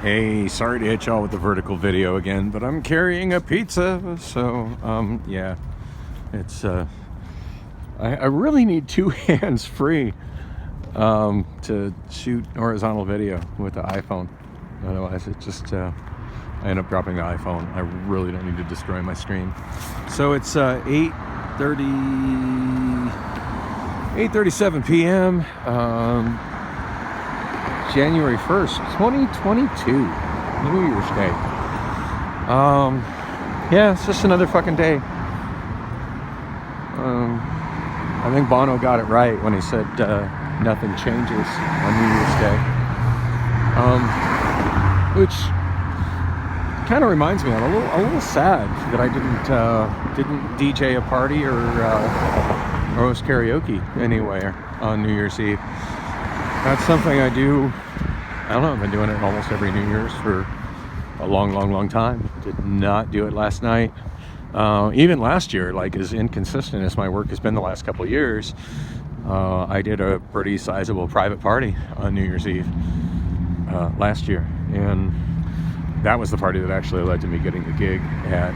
Hey, sorry to hit y'all with the vertical video again, but I'm carrying a pizza, so, yeah, it's, I really need two hands free, to shoot horizontal video with the iPhone. Otherwise, it just, I end up dropping the iPhone. I really don't need to destroy my screen. So it's, 8:37 p.m., January 1st, 2022, New Year's Day. Yeah, it's just another fucking day. I think Bono got it right when he said nothing changes on New Year's Day. Which kind of reminds me, I'm a little sad that I didn't DJ a party or host karaoke anywhere on New Year's Eve. That's something I do. I don't know, I've been doing it almost every New Year's for a long time. Did not do it last night. Even last year, like as inconsistent as my work has been the last couple of years, I did a pretty sizable private party on New Year's Eve last year. And that was the party that actually led to me getting the gig at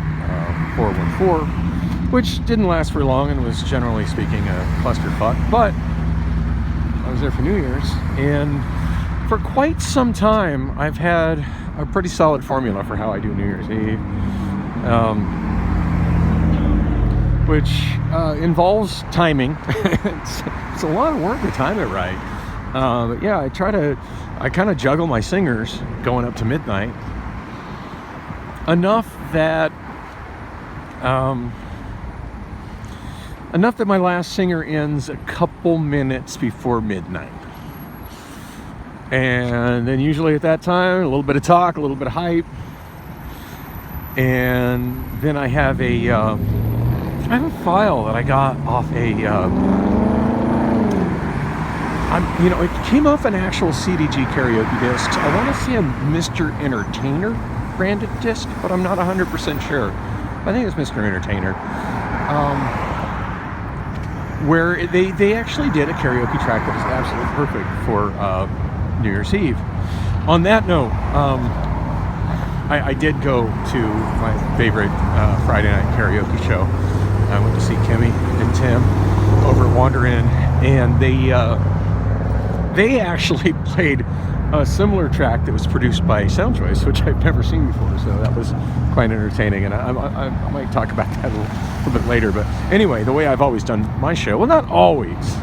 414, which didn't last for long and was generally speaking a clusterfuck. But I was there for New Year's, and for quite some time I've had a pretty solid formula for how I do New Year's Eve, which involves timing. it's a lot of work to time it right, but yeah, I kind of juggle my singers going up to midnight enough that my last singer ends a couple minutes before midnight. And then usually at that time, a little bit of talk, a little bit of hype. And then I have a file that I got off it came off an actual CDG karaoke disc. I want to say a Mr. Entertainer branded disc, but I'm not 100% sure. I think it's Mr. Entertainer. Where they actually did a karaoke track that was absolutely perfect for New Year's Eve. On that note, I did go to my favorite Friday night karaoke show. I went to see Kimmy and Tim over at Wanderin, and they actually played a similar track that was produced by Soundchoice, which I've never seen before, so that was quite entertaining, and I might talk about that a little bit later. But anyway, the way I've always done my show, well, not always,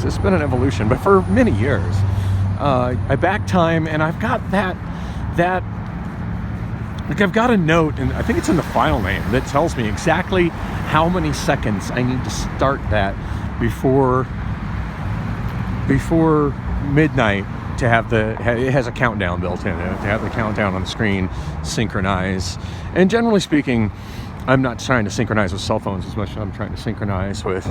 it's been an evolution, but for many years, I back time, and I've got that like I've got a note, and I think it's in the file name, that tells me exactly how many seconds I need to start that before midnight to have it has a countdown built in it, to have the countdown on the screen synchronize. And generally speaking, I'm not trying to synchronize with cell phones as much as I'm trying to synchronize with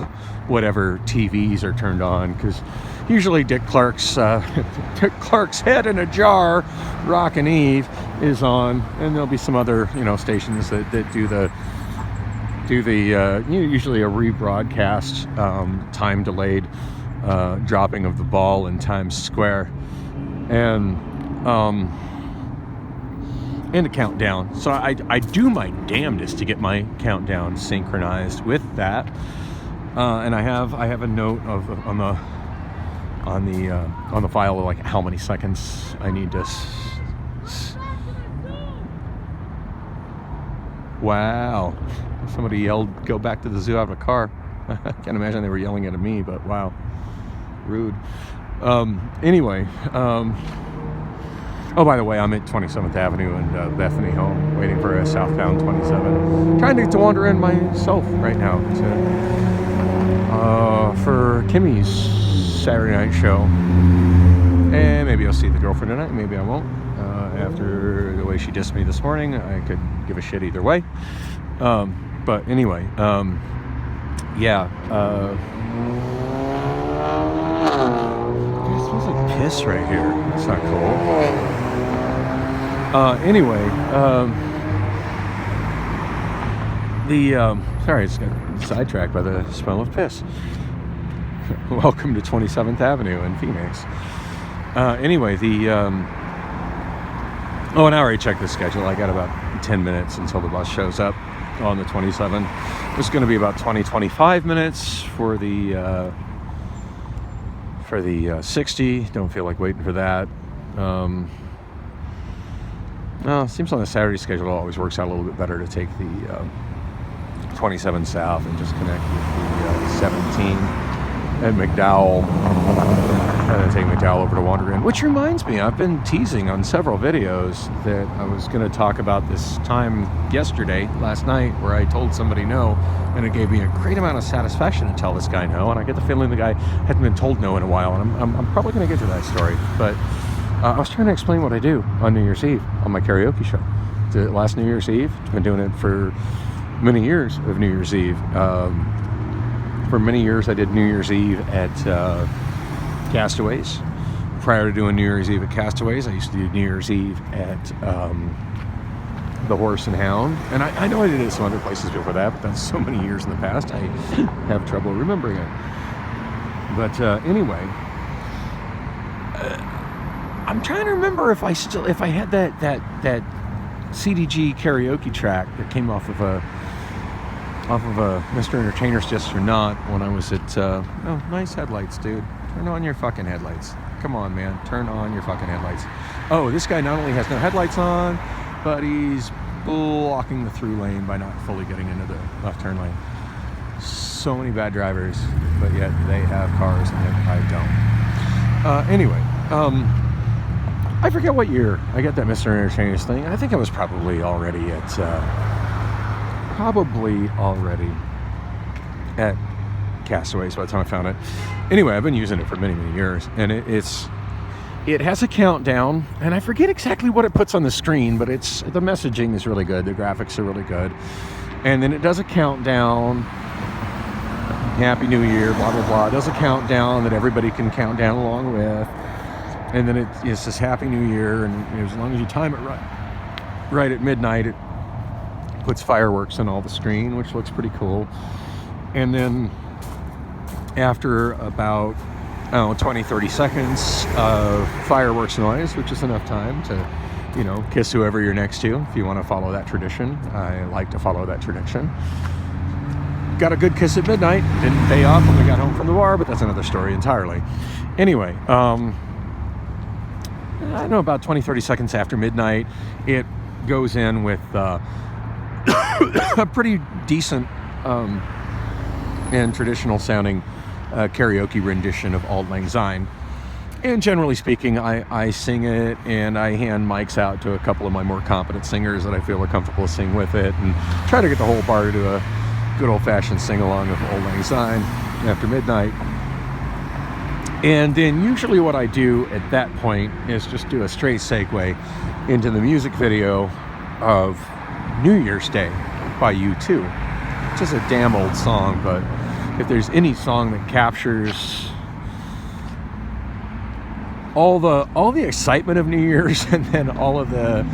whatever TVs are turned on, because usually Dick Clark's Head in a Jar, Rockin' Eve, is on, and there'll be some other stations that do the usually a rebroadcast, time delayed dropping of the ball in Times Square, and a countdown. So I do my damnedest to get my countdown synchronized with that, and I have a note on the file of like how many seconds I need to. Wow! Somebody yelled, "Go back to the zoo out of a car." I can't imagine they were yelling at me, but wow. Rude. Anyway, oh, by the way, I'm at 27th Avenue and Bethany home, waiting for a southbound 27. Trying to get to Wanderin myself right now for Kimmy's Saturday night show. And maybe I'll see the girlfriend tonight, maybe I won't. After the way she dissed me this morning, I could give a shit either way. But anyway, yeah. It smells like piss right here. That's not cool. Anyway, sorry, I just got sidetracked by the smell of piss. Welcome to 27th Avenue in Phoenix. Anyway, Oh, and I already checked the schedule. I got about 10 minutes until the bus shows up on the 27. It's going to be about 25 minutes for the 60. Don't feel like waiting for that. Well, it seems on the Saturday schedule it always works out a little bit better to take the 27 south and just connect with the 17 at McDowell, and then take McDowell over to Wanderin. Which reminds me, I've been teasing on several videos that I was going to talk about this time last night, where I told somebody no, and it gave me a great amount of satisfaction to tell this guy no, and I get the feeling the guy hadn't been told no in a while, and I'm probably going to get to that story, but I was trying to explain what I do on New Year's Eve on my karaoke show. The last New Year's Eve, I've been doing it for many years of New Year's Eve. For many years, I did New Year's Eve at Castaways. Prior to doing New Year's Eve at Castaways, I used to do New Year's Eve at the Horse and Hound. And I know I did it some other places before that, but that's so many years in the past, I have trouble remembering it. But anyway, I'm trying to remember if I had that CDG karaoke track that came off of a Mr. Entertainer's disc or not, when I was at oh, nice headlights, dude. Turn on your fucking headlights. Come on, man. Turn on your fucking headlights. Oh, this guy not only has no headlights on, but he's blocking the through lane by not fully getting into the left turn lane. So many bad drivers, but yet they have cars and I don't. Anyway, I forget what year I got that Mr. Entertainer's thing. I think I was probably already at Castaways by the time I found it. Anyway, I've been using it for many, many years, and it has a countdown, and I forget exactly what it puts on the screen, but the messaging is really good, the graphics are really good, and then it does a countdown. Happy New Year, blah blah blah. It does a countdown that everybody can count down along with, and then it says Happy New Year, and as long as you time it right at midnight, it puts fireworks on all the screen, which looks pretty cool. And then after about 20-30 seconds of fireworks noise, which is enough time to kiss whoever you're next to, if you want to follow that tradition. I like to follow that tradition. Got a good kiss at midnight. Didn't pay off when we got home from the bar, but that's another story entirely. Anyway, I don't know, about 20-30 seconds after midnight, it goes in with a pretty decent and traditional sounding karaoke rendition of Auld Lang Syne. And generally speaking, I sing it, and I hand mics out to a couple of my more competent singers that I feel are comfortable to sing with it, and try to get the whole bar to do a good old-fashioned sing-along of Auld Lang Syne after midnight. And then usually what I do at that point is just do a straight segue into the music video of New Year's Day by U2. Which is a damn old song, but if there's any song that captures all the excitement of New Year's, and then all of the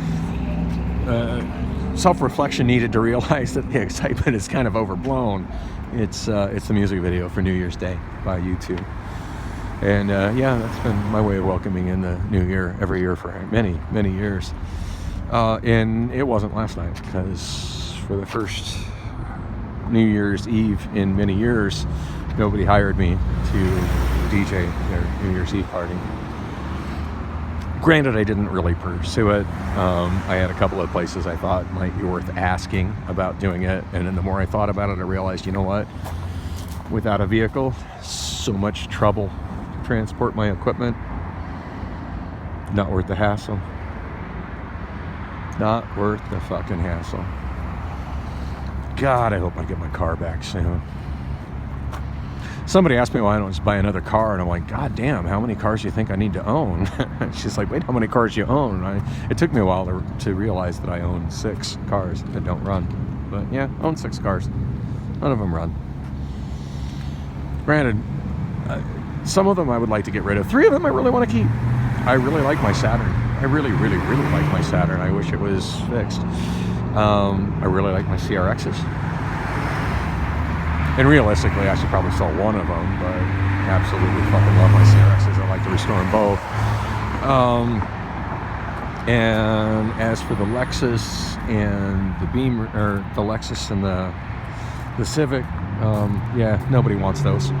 self-reflection needed to realize that the excitement is kind of overblown, it's the music video for New Year's Day by U2. And yeah, that's been my way of welcoming in the new year every year for many, many years. And it wasn't last night, because for the first New Year's Eve in many years, nobody hired me to DJ their New Year's Eve party. Granted, I didn't really pursue it. I had a couple of places I thought might be worth asking about doing it, and then the more I thought about it, I realized, you know what? Without a vehicle, so much trouble to transport my equipment. Not worth the hassle. Not worth the fucking hassle. God, I hope I get my car back soon. Somebody asked me why I don't just buy another car, and I'm like, God damn, how many cars do you think I need to own? She's like, wait, how many cars do you own? It took me a while to realize that I own 6 cars that don't run. But yeah, I own 6 cars. None of them run. Granted, some of them I would like to get rid of. 3 of them I really want to keep. I really like my Saturn. I really, really, really like my Saturn. I wish it was fixed. I really like my CRXs. And realistically, I should probably sell one of them, but I absolutely fucking love my CRXs. I like to restore them both. And as for the Lexus and the Beamer, or the Lexus and the Civic, yeah, nobody wants those.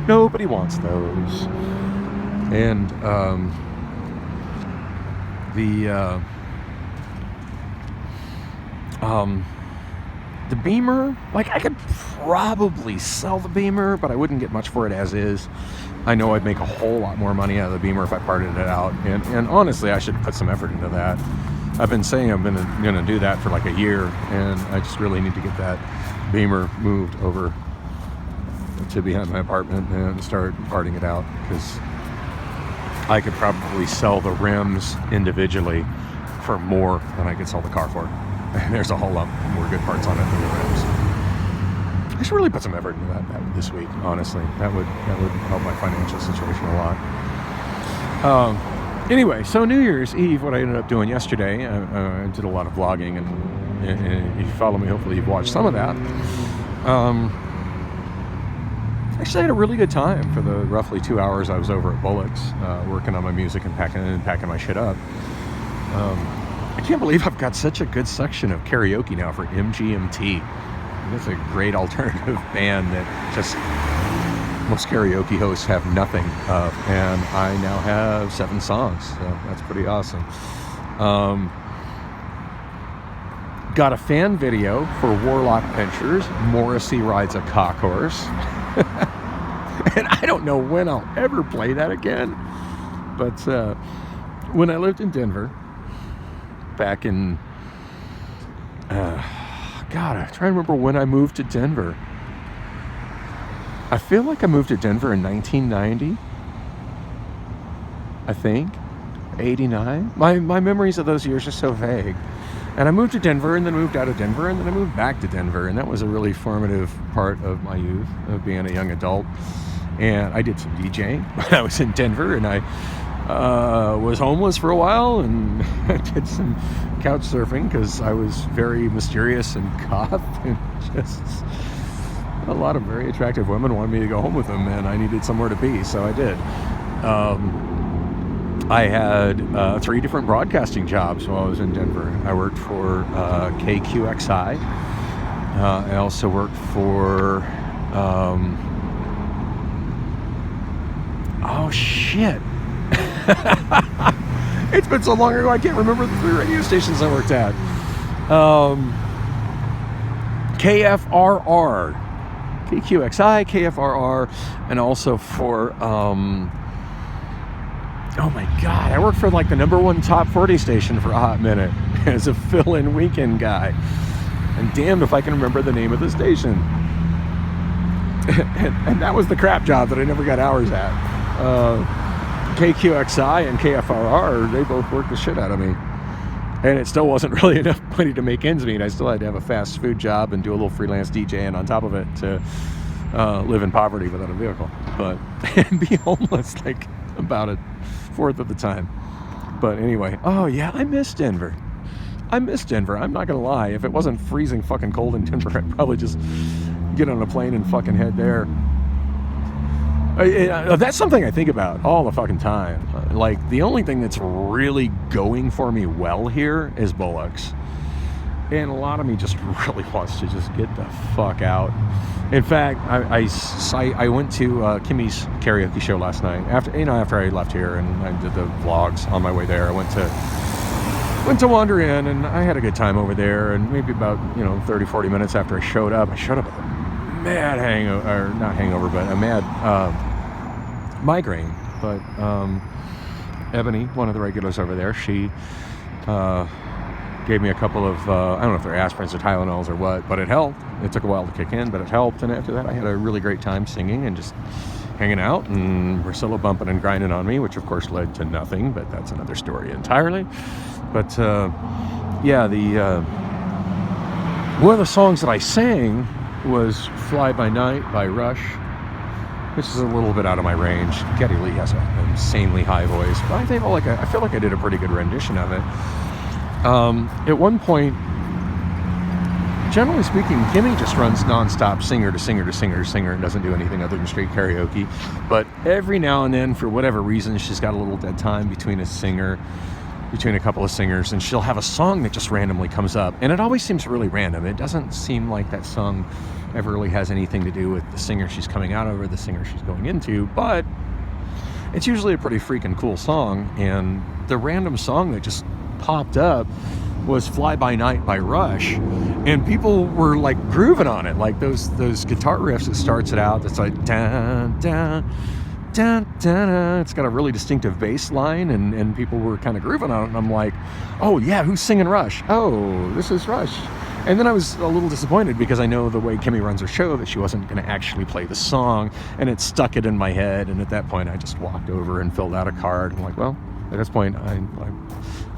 Nobody wants those. And the Beamer, like, I could probably sell the Beamer, but I wouldn't get much for it as is. I know I'd make a whole lot more money out of the Beamer if I parted it out, and honestly, I should put some effort into that. I've been saying I'm gonna do that for like a year, and I just really need to get that Beamer moved over to behind my apartment and start parting it out, because I could probably sell the rims individually for more than I could sell the car for. And there's a whole lot more good parts on it than the rims. I should really put some effort into that this week, honestly. That would help my financial situation a lot. Anyway, so New Year's Eve, what I ended up doing yesterday, I did a lot of vlogging, and if you follow me, hopefully you've watched some of that. Actually, I had a really good time for the roughly 2 hours I was over at Bullock's, working on my music and packing my shit up. I can't believe I've got such a good section of karaoke now for MGMT. That's a great alternative band that just most karaoke hosts have nothing of, and I now have 7 songs, so that's pretty awesome. Got a fan video for Warlock Ventures. Morrissey rides a cock horse. And I don't know when I'll ever play that again, but when I lived in Denver back in God, I'm trying to remember when I moved to Denver. I feel like I moved to Denver in 1990. I think 89. My memories of those years are so vague. And I moved to Denver, and then moved out of Denver, and then I moved back to Denver, and that was a really formative part of my youth, of being a young adult. And I did some DJing when I was in Denver, and I was homeless for a while, and I did some couch surfing because I was very mysterious and goth, and just a lot of very attractive women wanted me to go home with them, and I needed somewhere to be, so I did. I had 3 different broadcasting jobs while I was in Denver. I worked for KQXI. I also worked for oh shit. It's been so long ago I can't remember the 3 radio stations I worked at. KFRR, KQXI, KFRR, and also for oh my god, I worked for like the #1 top 40 station for a hot minute as a fill-in weekend guy. And damned if I can remember the name of the station. and that was the crap job that I never got hours at. KQXI and KFRR, they both worked the shit out of me. And it still wasn't really enough money to make ends meet. I still had to have a fast food job and do a little freelance DJing on top of it to live in poverty without a vehicle. But and be homeless like about a fourth of the time. But anyway, oh yeah, I miss Denver. I'm not gonna lie. If it wasn't freezing fucking cold in Denver, I'd probably just get on a plane and fucking head there. That's something I think about all the fucking time. Like, the only thing that's really going for me well here is Bullock's. And a lot of me just really wants to just get the fuck out. In fact, I went to Kimmy's karaoke show last night. After I left here and I did the vlogs on my way there, I went to Wanderin, and I had a good time over there. And maybe about 30-40 minutes after I showed up with a mad hangover, or not hangover, but a mad migraine. But Ebony, one of the regulars over there, she gave me a couple of, I don't know if they're aspirins or Tylenols or what, but it helped. It took a while to kick in, but it helped. And after that, I had a really great time singing and just hanging out, and Priscilla bumping and grinding on me, which of course led to nothing, but that's another story entirely. But yeah, one of the songs that I sang was Fly By Night by Rush, which is a little bit out of my range. Geddy Lee has an insanely high voice, but I feel like I did a pretty good rendition of it. At one point, generally speaking, Kimmy just runs nonstop singer to singer to singer to singer and doesn't do anything other than straight karaoke. But every now and then, for whatever reason, she's got a little dead time between a singer between a couple of singers, and she'll have a song that just randomly comes up, and it always seems really random. It doesn't seem like that song ever really has anything to do with the singer she's coming out of or the singer she's going into, but it's usually a pretty freaking cool song. And the random song that just popped up was Fly By Night by Rush, and people were like grooving on it, like those guitar riffs. It starts it out, it's like dun, dun, dun, dun, dun. It's got a really distinctive bass line, and people were kind of grooving on it, and I'm like, oh yeah, who's singing Rush? Oh, this is Rush. And then I was a little disappointed, because I know the way Kimmy runs her show that she wasn't going to actually play the song, and it stuck it in my head. And at that point I just walked over and filled out a card. I'm like, well, at this point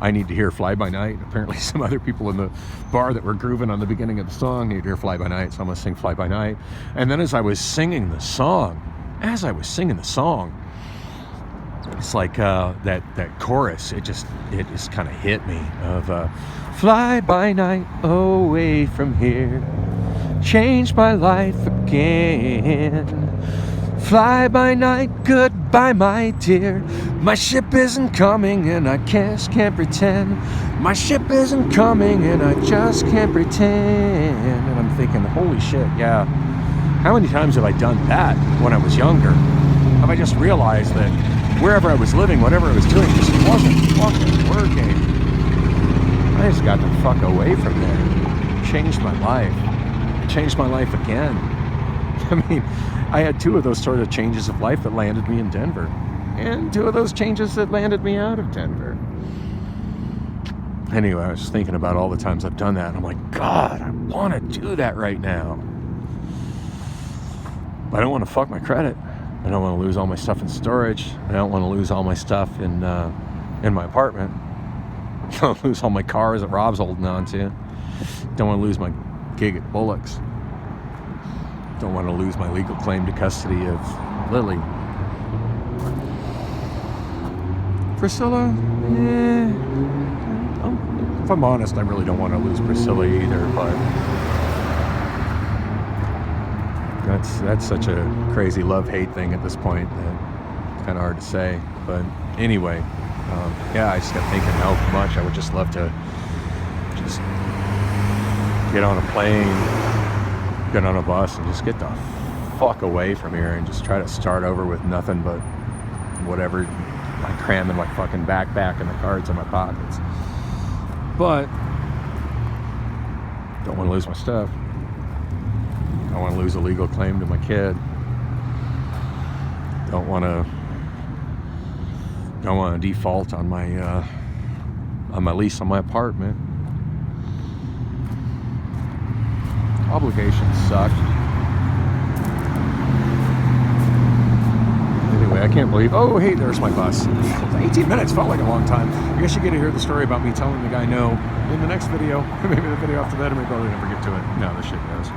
I need to hear Fly By Night. Apparently some other people in the bar that were grooving on the beginning of the song need to hear Fly By Night, so I'm going to sing Fly By Night. And then as I was singing the song, it's like that chorus, it just kind of hit me of fly by night away from here, change my life again. Fly by night, goodbye my dear, my ship isn't coming and I just can't pretend. My ship isn't coming and I just can't pretend. And I'm thinking, holy shit, yeah, how many times have I done that when I was younger? Have I just realized that wherever I was living, whatever I was doing, just wasn't fucking working? I just got the fuck away from there. Changed my life. Changed my life again. I mean, I had 2 of those sort of changes of life that landed me in Denver, and 2 of those changes that landed me out of Denver. Anyway, I was thinking about all the times I've done that, and I'm like, God, I want to do that right now. But I don't want to fuck my credit. I don't want to lose all my stuff in storage. I don't want to lose all my stuff in my apartment. I don't want to lose all my cars that Rob's holding on to. Don't want to lose my gig at Bullock's. Don't want to lose my legal claim to custody of Lily. Priscilla, if I'm honest, I really don't want to lose Priscilla either, but that's such a crazy love-hate thing at this point that it's kind of hard to say. But anyway, yeah, I just got thinking how much I would just love to just get on a plane, get on a bus, and just get the fuck away from here and just try to start over with nothing but whatever I cram in my fucking backpack and the cards in my pockets. But don't want to lose my stuff. Don't want to lose a legal claim to my kid. Don't want to default on my lease on my apartment. Obligations suck. Anyway, I can't believe, oh hey, there's my bus. 18 minutes felt like a long time. I guess you get to hear the story about me telling the guy no in the next video, maybe the video after that, or maybe I'll never get to it. No, this shit goes.